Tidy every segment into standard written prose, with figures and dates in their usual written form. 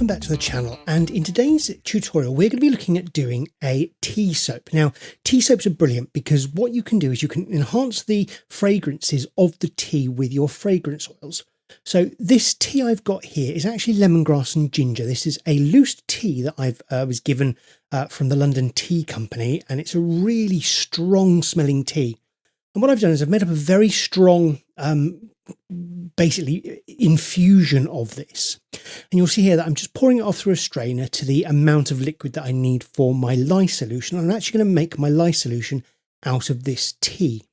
welcome back to the channel, and in today's tutorial we're going to be looking at doing a tea soap. Now, tea soaps are brilliant because what you can do is you can enhance the fragrances of the tea with your fragrance oils. So this tea I've got here is actually lemongrass and ginger. This is a loose tea that I was given from the London Tea Company, and it's a really strong smelling tea. And what I've done is I've made up a very strong basically infusion of this, and you'll see here that I'm just pouring it off through a strainer to the amount of liquid that I need for my lye solution. I'm actually going to make my lye solution out of this tea.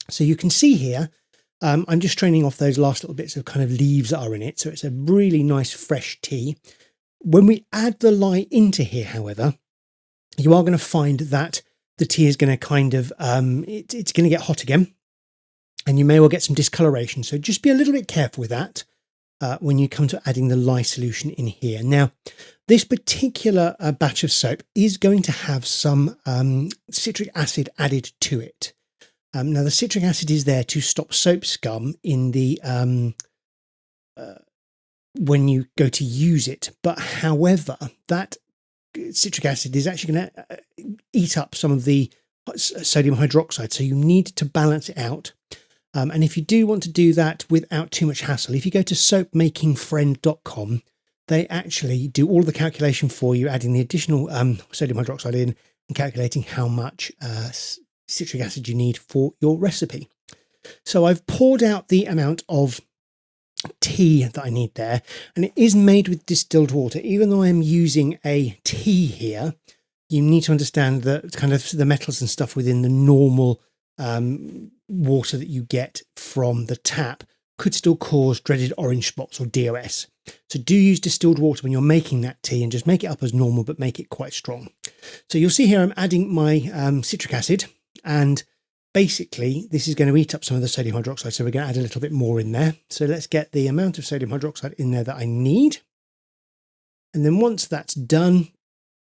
So you can see here I'm just straining off those last little bits of kind of leaves that are in it, so it's a really nice fresh tea. When we add the lye into here, however, you are going to find that the tea is going to kind of it's going to get hot again, and you may well get some discoloration. So just be a little bit careful with that when you come to adding the lye solution in here. Now, this particular batch of soap is going to have some citric acid added to it. Now, the citric acid is there to stop soap scum in the when you go to use it. But however, that citric acid is actually going to eat up some of the sodium hydroxide. So you need to balance it out. And if you do want to do that without too much hassle, if you go to soapmakingfriend.com, they actually do all the calculation for you, adding the additional sodium hydroxide in and calculating how much citric acid you need for your recipe. So I've poured out the amount of tea that I need there, and it is made with distilled water. Even though I'm using a tea here, you need to understand that kind of the metals and stuff within the normal water that you get from the tap could still cause dreaded orange spots or DOS. So do use distilled water when you're making that tea, and just make it up as normal, but make it quite strong. So you'll see here I'm adding my citric acid, and basically this is going to eat up some of the sodium hydroxide. So we're going to add a little bit more in there. So let's get the amount of sodium hydroxide in there that I need. And then once that's done,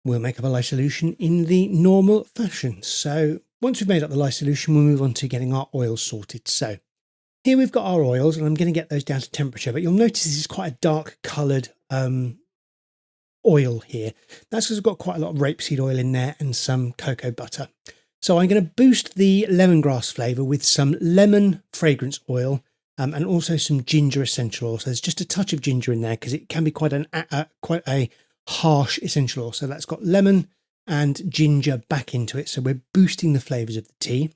we'll make up a lye solution in the normal fashion. So once we've made up the lye solution, we'll move on to getting our oils sorted. So here we've got our oils, and I'm going to get those down to temperature, but you'll notice this is quite a dark coloured oil here. That's because I've got quite a lot of rapeseed oil in there and some cocoa butter. So I'm going to boost the lemongrass flavour with some lemon fragrance oil and also some ginger essential oil. So there's just a touch of ginger in there because it can be quite a harsh essential oil. So that's got lemon and ginger back into it. So we're boosting the flavours of the tea.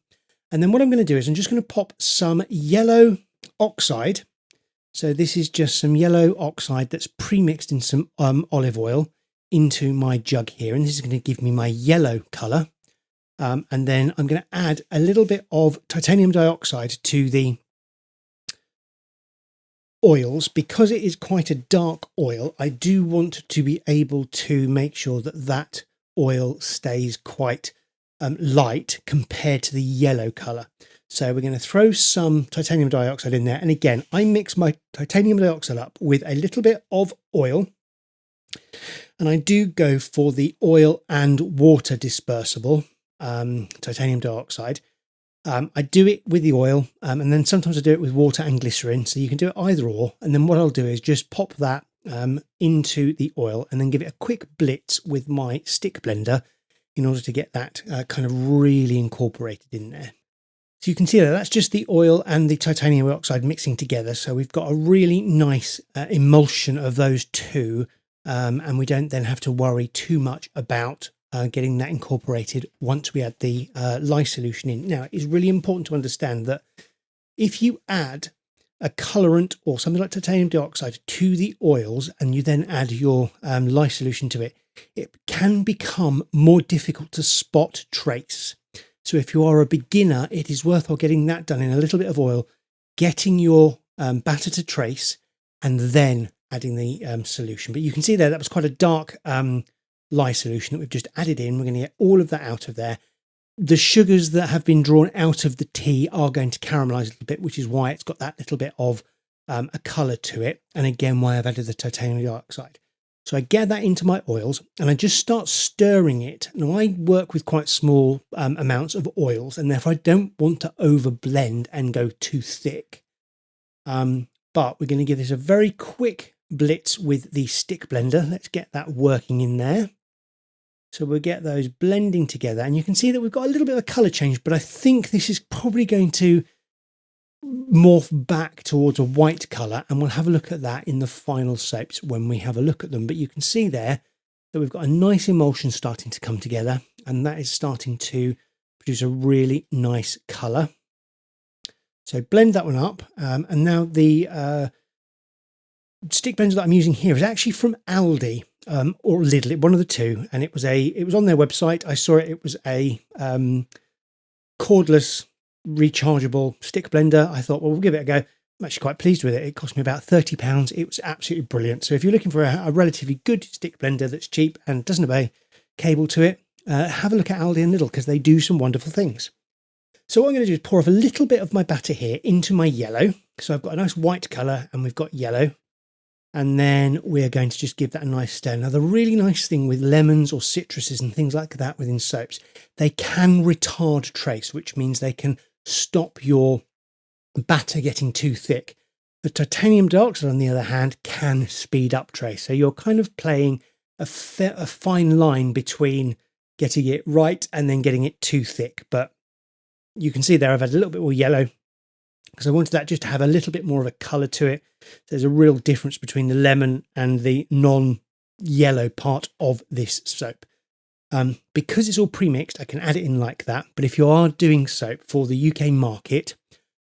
And then what I'm going to do is I'm just going to pop some yellow oxide. So this is just some yellow oxide that's pre-mixed in some olive oil into my jug here. And this is going to give me my yellow colour. And then I'm going to add a little bit of titanium dioxide to the oils. Because it is quite a dark oil, I do want to be able to make sure that that oil stays quite light compared to the yellow colour. So we're going to throw some titanium dioxide in there. And again, I mix my titanium dioxide up with a little bit of oil. And I do go for the oil and water dispersible titanium dioxide. I do it with the oil, and then sometimes I do it with water and glycerin. So you can do it either or. And then what I'll do is just pop that into the oil and then give it a quick blitz with my stick blender in order to get that kind of really incorporated in there. So you can see that that's just the oil and the titanium dioxide mixing together. So we've got a really nice emulsion of those two, and we don't then have to worry too much about getting that incorporated once we add the lye solution in. Now, it's really important to understand that if you add a colorant or something like titanium dioxide to the oils and you then add your lye solution to it, it can become more difficult to spot trace. So if you are a beginner, it is worthwhile getting that done in a little bit of oil, getting your batter to trace, and then adding the solution. But you can see there that was quite a dark lye solution that we've just added in. We're going to get all of that out of there. The sugars that have been drawn out of the tea are going to caramelize a little bit, which is why it's got that little bit of a colour to it. And again, why I've added the titanium dioxide. So I get that into my oils and I just start stirring it. Now I work with quite small amounts of oils, and therefore I don't want to over blend and go too thick. But we're going to give this a very quick blitz with the stick blender. Let's get that working in there. So we'll get those blending together, and you can see that we've got a little bit of a colour change, but I think this is probably going to morph back towards a white colour, and we'll have a look at that in the final soaps when we have a look at them. But you can see there that we've got a nice emulsion starting to come together, and that is starting to produce a really nice colour. So blend that one up, and now the stick blender that I'm using here is actually from Aldi or Lidl, one of the two, and it was on their website. I saw it. It was a cordless rechargeable stick blender. I thought, well, we'll give it a go. I'm actually quite pleased with it. It cost me about £30. It was absolutely brilliant. So if you're looking for a relatively good stick blender that's cheap and doesn't have a cable to it, have a look at Aldi and Lidl, because they do some wonderful things. So what I'm going to do is pour off a little bit of my batter here into my yellow. So I've got a nice white colour and we've got yellow. And then we're going to just give that a nice stir. Now, the really nice thing with lemons or citruses and things like that within soaps, they can retard trace, which means they can stop your batter getting too thick. The titanium dioxide, on the other hand, can speed up trace. So you're kind of playing a fine line between getting it right and then getting it too thick. But you can see there I've had a little bit more yellow, because I wanted that just to have a little bit more of a colour to it. There's a real difference between the lemon and the non-yellow part of this soap. Because it's all pre-mixed, I can add it in like that. But if you are doing soap for the UK market,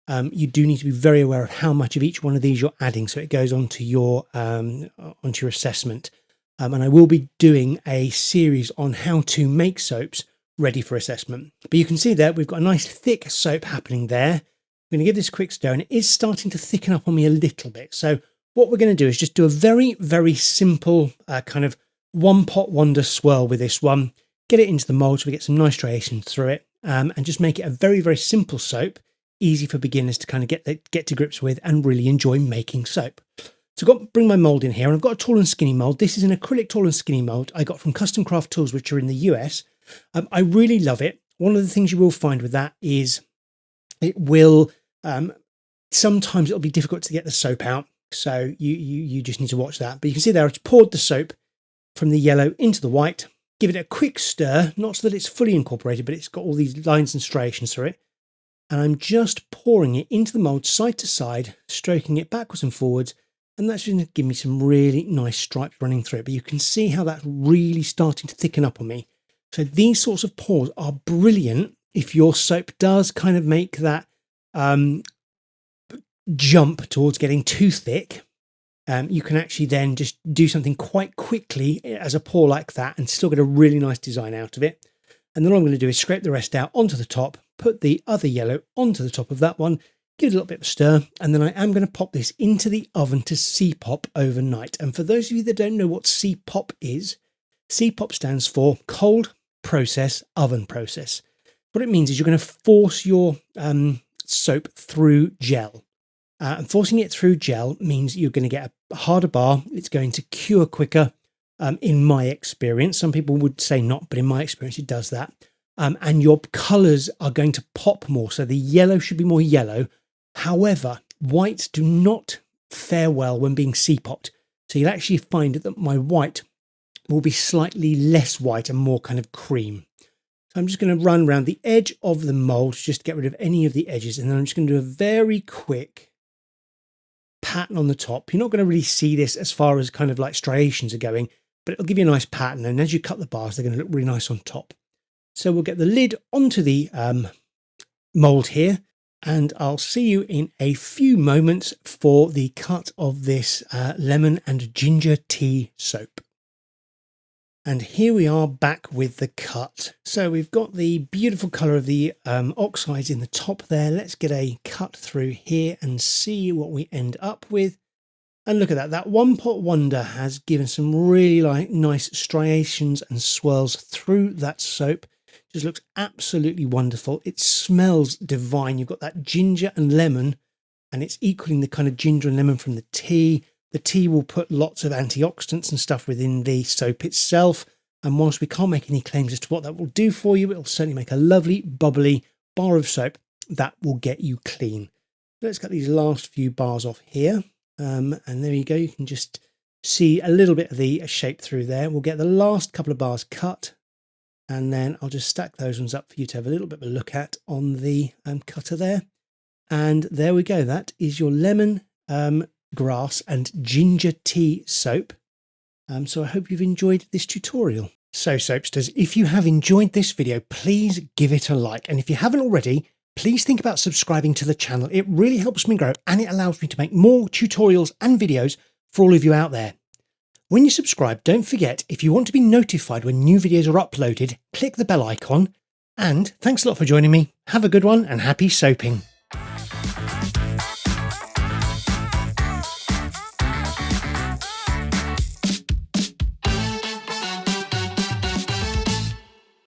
you do need to be very aware of how much of each one of these you're adding, so it goes onto your assessment. And I will be doing a series on how to make soaps ready for assessment. But you can see there we've got a nice thick soap happening there. I'm going to give this a quick stir, and it is starting to thicken up on me a little bit. So what we're going to do is just do a very, very simple kind of one pot wonder swirl with this one. Get it into the mould so we get some nice striations through it, and just make it a very, very simple soap, easy for beginners to kind of get to grips with and really enjoy making soap. So I've got to bring my mould in here, and I've got a tall and skinny mould. This is an acrylic tall and skinny mould I got from Custom Craft Tools, which are in the US. I really love it. One of the things you will find with that is it will sometimes it'll be difficult to get the soap out, so you just need to watch that. But you can see there I've poured the soap from the yellow into the white, give it a quick stir, not so that it's fully incorporated, but it's got all these lines and striations through it, and I'm just pouring it into the mould side to side, stroking it backwards and forwards, and that's going to give me some really nice stripes running through it. But you can see how that's really starting to thicken up on me. So these sorts of pours are brilliant if your soap does kind of make that jump towards getting too thick. You can actually then just do something quite quickly as a pour like that and still get a really nice design out of it. And then all I'm going to do is scrape the rest out onto the top, put the other yellow onto the top of that one, give it a little bit of a stir, and then I am going to pop this into the oven to C-pop overnight. And for those of you that don't know what C-pop is, C-pop stands for cold process oven process. What it means is you're going to force your soap through gel. And forcing it through gel means you're going to get a harder bar. It's going to cure quicker, in my experience. Some people would say not, but in my experience, it does that. And your colours are going to pop more. So the yellow should be more yellow. However, whites do not fare well when being C-popped. So you'll actually find that my white will be slightly less white and more kind of cream. So I'm just going to run around the edge of the mould just to get rid of any of the edges. And then I'm just going to do a very quick pattern on the top. You're not going to really see this as far as kind of like striations are going, but it'll give you a nice pattern. And as you cut the bars, they're going to look really nice on top. So we'll get the lid onto the mould here, and I'll see you in a few moments for the cut of this lemon and ginger tea soap. And here we are back with the cut. So we've got the beautiful colour of the oxides in the top there. Let's get a cut through here and see what we end up with. And look at that. That one pot wonder has given some really nice striations and swirls through that soap. Just looks absolutely wonderful. It smells divine. You've got that ginger and lemon, and it's equaling the kind of ginger and lemon from the tea. The tea will put lots of antioxidants and stuff within the soap itself. And whilst we can't make any claims as to what that will do for you, it'll certainly make a lovely, bubbly bar of soap that will get you clean. Let's get these last few bars off here. And there you go. You can just see a little bit of the shape through there. We'll get the last couple of bars cut, and then I'll just stack those ones up for you to have a little bit of a look at on the cutter there. And there we go. That is your lemon grass and ginger tea soap. So I hope you've enjoyed this tutorial. So soapsters, if you have enjoyed this video, please give it a like. And if you haven't already, please think about subscribing to the channel. It really helps me grow and it allows me to make more tutorials and videos for all of you out there. When you subscribe, don't forget, if you want to be notified when new videos are uploaded, click the bell icon. And thanks a lot for joining me. Have a good one and happy soaping.